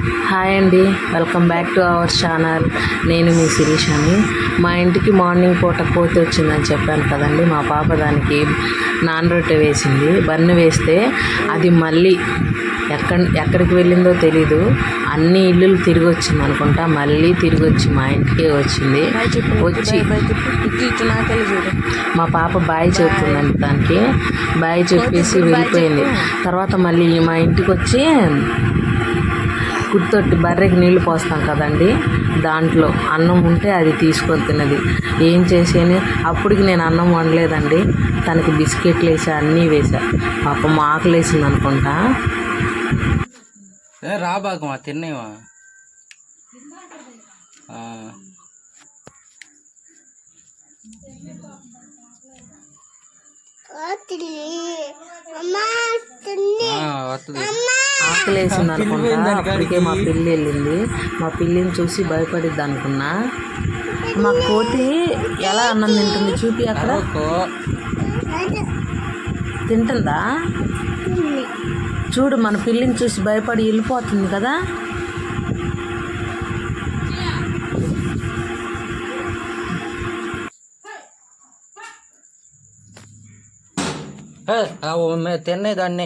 Hi అండి, welcome back to our channel. నేను మీ శిరీషని. మా ఇంటికి మార్నింగ్ పూట కోతి వచ్చిందని చెప్పాను కదండి. మా పాప దానికి నాన్ రొట్టె వేసింది. బన్ను వేస్తే అది మళ్ళీ ఎక్కడికి వెళ్ళిందో తెలీదు. అన్ని ఇల్లులు తిరిగి వచ్చింది అనుకుంటా. మళ్ళీ తిరిగి వచ్చి మా ఇంటికే వచ్చింది. వచ్చి మా పాప బాయ్ చెప్తుందండి. దానికి బాయ్ చెప్పేసి వెళ్ళిపోయింది. తర్వాత మళ్ళీ మా ఇంటికి వచ్చి కుర్తొట్టి బర్రెకి నీళ్లు పోస్తాం కదండి, దాంట్లో అన్నం ఉంటే అది తీసుకొని తిన్నది. ఏం చేసేని అప్పటికి నేను అన్నం వండలేదండి. తనకి బిస్కెట్లు వేసా, అన్నీ వేసా. పాపం ఆకలి వేసింది అనుకుంటా. రాబాకమా తిన్నేవా ఆకలి వేసింది అనుకుంటా. అప్పటికే మా పిల్లి వెళ్ళింది. మా పిల్లిని చూసి భయపడిద్ది అనుకున్నా. మా కోతి ఎలా అన్నం తింటుంది చూపి. అక్కడ తింటుందా చూడు. మన పిల్లిని చూసి భయపడి వెళ్ళిపోతుంది కదా. తిన్నే దాన్ని